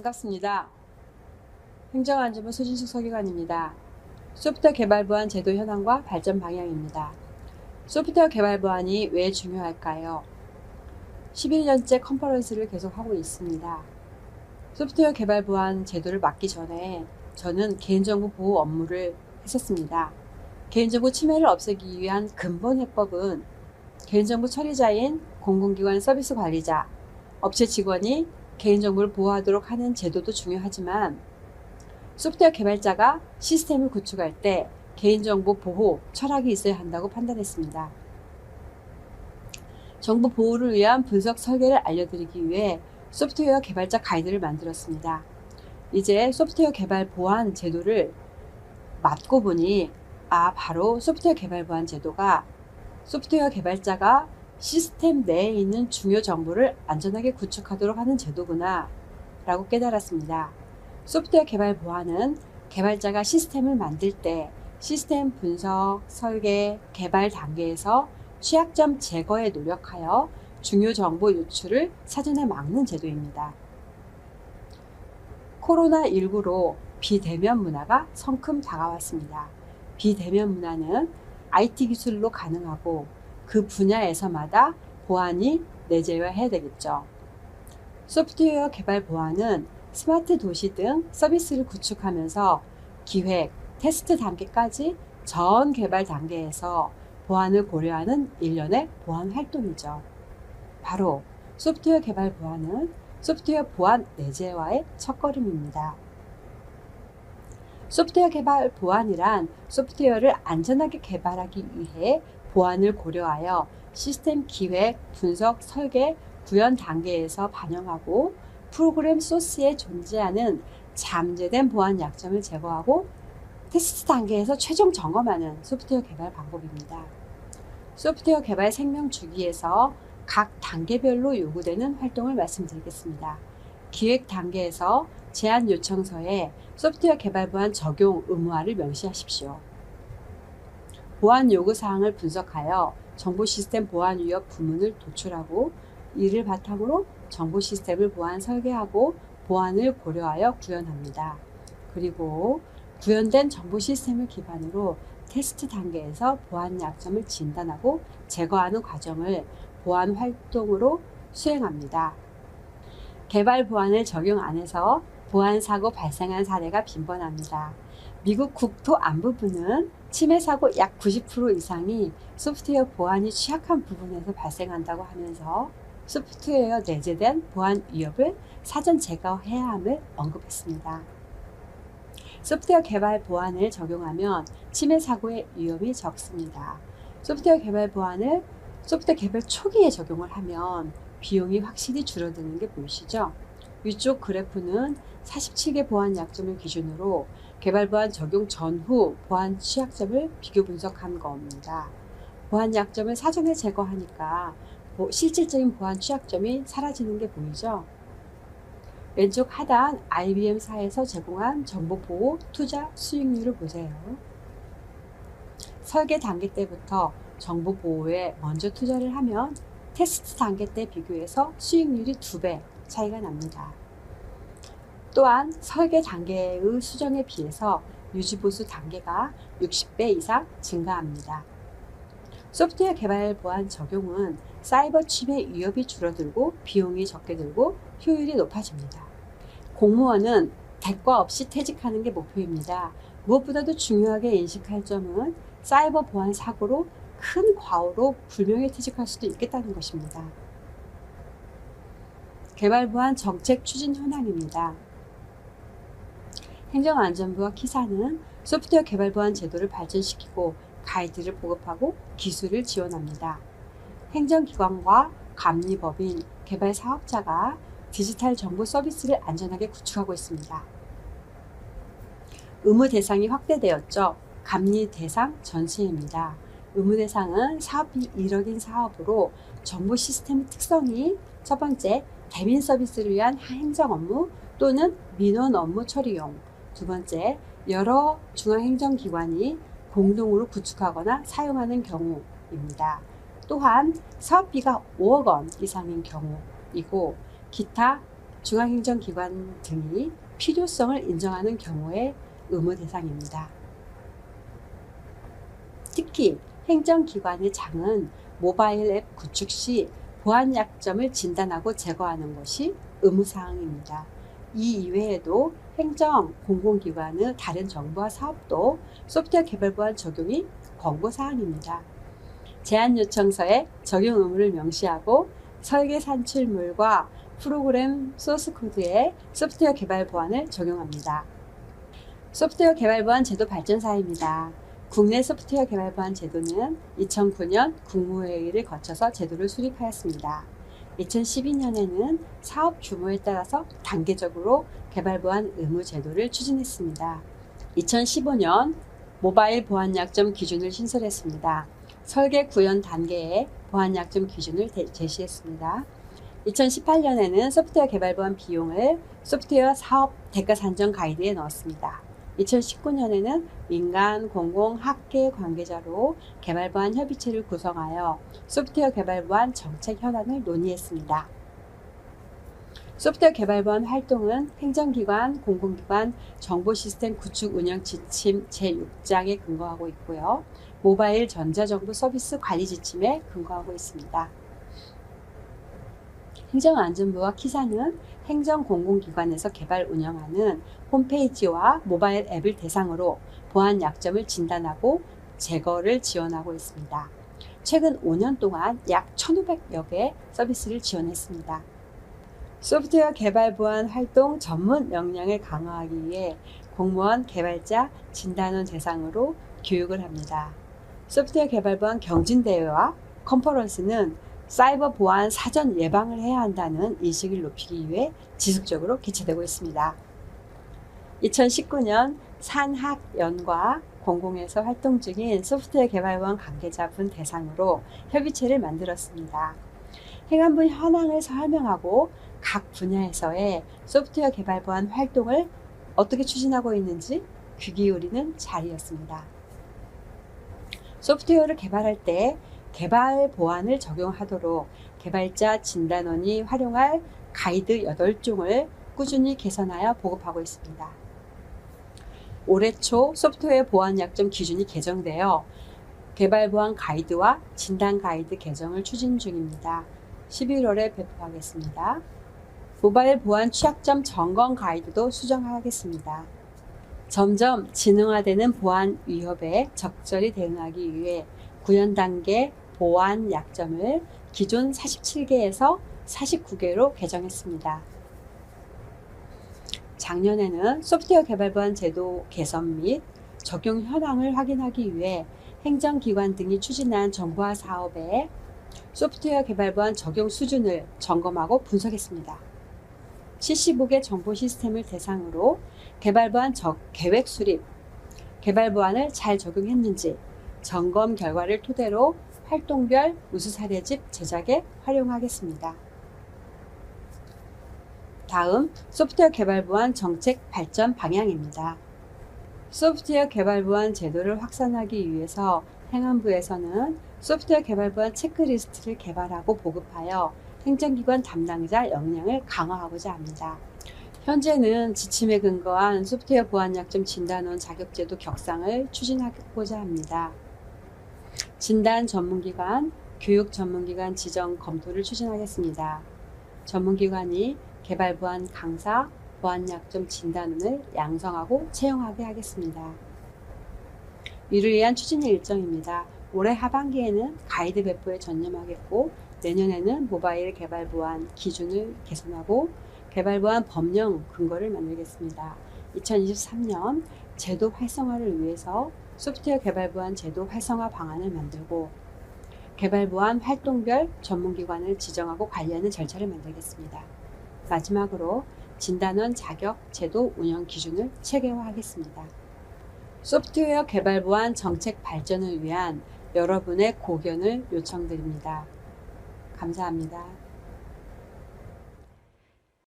반갑습니다. 행정안전부 소진숙 서기관입니다. 소프트웨어 개발 보안 제도 현황과 발전 방향입니다. 소프트웨어 개발 보안이 왜 중요할까요? 11년째 컨퍼런스를 계속하고 있습니다. 소프트웨어 개발 보안 제도를 맡기 전에 저는 개인정보 보호 업무를 했었습니다. 개인정보 침해를 없애기 위한 근본 해법은 개인정보 처리자인 공공기관 서비스 관리자, 업체 직원이 개인정보를 보호하도록 하는 제도도 중요하지만 소프트웨어 개발자가 시스템을 구축할 때 개인정보 보호 철학이 있어야 한다고 판단했습니다. 정보 보호를 위한 분석 설계를 알려드리기 위해 소프트웨어 개발자 가이드를 만들었습니다. 이제 소프트웨어 개발 보안 제도를 맡고 보니 바로 소프트웨어 개발 보안 제도가 소프트웨어 개발자가 시스템 내에 있는 중요 정보를 안전하게 구축하도록 하는 제도구나 라고 깨달았습니다. 소프트웨어 개발 보안은 개발자가 시스템을 만들 때 시스템 분석, 설계, 개발 단계에서 취약점 제거에 노력하여 중요 정보 유출을 사전에 막는 제도입니다. 코로나19로 비대면 문화가 성큼 다가왔습니다. 비대면 문화는 IT 기술로 가능하고 그 분야에서마다 보안이 내재해야 되겠죠. 소프트웨어 개발 보안은 스마트 도시 등 서비스를 구축하면서 기획, 테스트 단계까지 전 개발 단계에서 보안을 고려하는 일련의 보안 활동이죠. 바로 소프트웨어 개발 보안은 소프트웨어 보안 내재화의 첫걸음입니다. 소프트웨어 개발 보안이란 소프트웨어를 안전하게 개발하기 위해 보안을 고려하여 시스템 기획, 분석, 설계, 구현 단계에서 반영하고 프로그램 소스에 존재하는 잠재된 보안 약점을 제거하고 테스트 단계에서 최종 점검하는 소프트웨어 개발 방법입니다. 소프트웨어 개발 생명 주기에서 각 단계별로 요구되는 활동을 말씀드리겠습니다. 기획 단계에서 제안 요청서에 소프트웨어 개발 보안 적용 의무화를 명시하십시오. 보안 요구사항을 분석하여 정보 시스템 보안 위협 부문을 도출하고 이를 바탕으로 정보 시스템을 보안 설계하고 보안을 고려하여 구현합니다. 그리고 구현된 정보 시스템을 기반으로 테스트 단계에서 보안 약점을 진단하고 제거하는 과정을 보안 활동으로 수행합니다. 개발 보안을 적용 안 해서 보안 사고 발생한 사례가 빈번합니다. 미국 국토안보부는 침해 사고 약 90% 이상이 소프트웨어 보안이 취약한 부분에서 발생한다고 하면서 소프트웨어 내재된 보안 위협을 사전 제거해야 함을 언급했습니다. 소프트웨어 개발 보안을 적용하면 침해 사고의 위험이 적습니다. 소프트웨어 개발 보안을 소프트웨어 개발 초기에 적용을 하면 비용이 확실히 줄어드는 게 보이시죠? 위쪽 그래프는 47개 보안 약점을 기준으로 개발 보안 적용 전후 보안 취약점을 비교 분석한 겁니다. 보안 약점을 사전에 제거하니까 실질적인 보안 취약점이 사라지는 게 보이죠? 왼쪽 하단 IBM사에서 제공한 정보보호 투자 수익률을 보세요. 설계 단계 때부터 정보보호에 먼저 투자를 하면 테스트 단계 때 비교해서 수익률이 2배 차이가 납니다. 또한 설계 단계의 수정에 비해서 유지보수 단계가 60배 이상 증가합니다. 소프트웨어 개발 보안 적용은 사이버 침해 위협이 줄어들고 비용이 적게 들고 효율이 높아집니다. 공무원은 대가 없이 퇴직하는 게 목표입니다. 무엇보다도 중요하게 인식할 점은 사이버 보안 사고로 큰 과오로 불명예 퇴직할 수도 있겠다는 것입니다. 개발 보안 정책 추진 현황입니다. 행정안전부와 키사는 소프트웨어 개발 보안 제도를 발전시키고 가이드를 보급하고 기술을 지원합니다. 행정기관과 감리법인, 개발 사업자가 디지털 정보 서비스를 안전하게 구축하고 있습니다. 의무 대상이 확대되었죠. 감리 대상 전시입니다. 의무 대상은 사업비 1억인 사업으로 정보 시스템 특성이 첫 번째, 대민 서비스를 위한 행정 업무 또는 민원 업무 처리용, 두 번째, 여러 중앙행정기관이 공동으로 구축하거나 사용하는 경우입니다. 또한 사업비가 5억 원 이상인 경우이고 기타 중앙행정기관 등이 필요성을 인정하는 경우의 의무 대상입니다. 특히 행정기관의 장은 모바일 앱 구축 시 보안 약점을 진단하고 제거하는 것이 의무사항입니다. 이 이외에도 행정, 공공기관의 다른 정보와 사업도 소프트웨어 개발 보안 적용이 권고사항입니다. 제안 요청서에 적용 의무를 명시하고 설계 산출물과 프로그램 소스 코드에 소프트웨어 개발 보안을 적용합니다. 소프트웨어 개발 보안 제도 발전사입니다. 국내 소프트웨어 개발 보안 제도는 2009년 국무회의를 거쳐서 제도를 수립하였습니다. 2012년에는 사업 규모에 따라서 단계적으로 개발 보안 의무 제도를 추진했습니다. 2015년 모바일 보안 약점 기준을 신설했습니다. 설계 구현 단계에 보안 약점 기준을 제시했습니다. 2018년에는 소프트웨어 개발 보안 비용을 소프트웨어 사업 대가 산정 가이드에 넣었습니다. 2019년에는 민간, 공공, 학계 관계자로 개발 보안 협의체를 구성하여 소프트웨어 개발 보안 정책 현안을 논의했습니다. 소프트웨어 개발 보안 활동은 행정기관, 공공기관, 정보시스템 구축 운영 지침 제6장에 근거하고 있고요. 모바일 전자정보 서비스 관리 지침에 근거하고 있습니다. 행정안전부와 키사는 행정공공기관에서 개발 운영하는 홈페이지와 모바일 앱을 대상으로 보안 약점을 진단하고 제거를 지원하고 있습니다. 최근 5년 동안 약 1,500여 개 서비스를 지원했습니다. 소프트웨어 개발 보안 활동 전문 역량을 강화하기 위해 공무원, 개발자, 진단원 대상으로 교육을 합니다. 소프트웨어 개발 보안 경진대회와 컨퍼런스는 사이버 보안 사전 예방을 해야 한다는 인식을 높이기 위해 지속적으로 개최되고 있습니다. 2019년 산학연과 공공에서 활동 중인 소프트웨어 개발 보안 관계자분 대상으로 협의체를 만들었습니다. 행안부 현황을 설명하고 각 분야에서의 소프트웨어 개발 보안 활동을 어떻게 추진하고 있는지 귀 기울이는 자리였습니다. 소프트웨어를 개발할 때 개발 보안을 적용하도록 개발자 진단원이 활용할 가이드 8종을 꾸준히 개선하여 보급하고 있습니다. 올해 초 소프트웨어 보안 약점 기준이 개정되어 개발 보안 가이드와 진단 가이드 개정을 추진 중입니다. 11월에 배포하겠습니다. 모바일 보안 취약점 점검 가이드도 수정하겠습니다. 점점 진흥화되는 보안 위협에 적절히 대응하기 위해 구현 단계 보안 약점을 기존 47개에서 49개로 개정했습니다. 작년에는 소프트웨어 개발 보안 제도 개선 및 적용 현황을 확인하기 위해 행정기관 등이 추진한 정보화 사업의 소프트웨어 개발 보안 적용 수준을 점검하고 분석했습니다. 75개 정보 시스템을 대상으로 개발 보안 계획 수립, 개발 보안을 잘 적용했는지 점검 결과를 토대로 활동별 우수 사례집 제작에 활용하겠습니다. 다음 소프트웨어 개발 보안 정책 발전 방향입니다. 소프트웨어 개발 보안 제도를 확산하기 위해서 행안부에서는 소프트웨어 개발 보안 체크리스트를 개발하고 보급하여 행정기관 담당자 역량을 강화하고자 합니다. 현재는 지침에 근거한 소프트웨어 보안 약점 진단원 자격제도 격상을 추진하고자 합니다. 진단 전문기관, 교육 전문기관 지정 검토를 추진하겠습니다. 전문기관이 개발 보안 강사, 보안 약점 진단원을 양성하고 채용하게 하겠습니다. 이를 위한 추진의 일정입니다. 올해 하반기에는 가이드 배포에 전념하겠고 내년에는 모바일 개발 보안 기준을 개선하고 개발 보안 법령 근거를 만들겠습니다. 2023년 제도 활성화를 위해서 소프트웨어 개발 보안 제도 활성화 방안을 만들고 개발 보안 활동별 전문기관을 지정하고 관리하는 절차를 만들겠습니다. 마지막으로 진단원 자격 제도 운영 기준을 체계화하겠습니다. 소프트웨어 개발 보안 정책 발전을 위한 여러분의 고견을 요청드립니다. 감사합니다.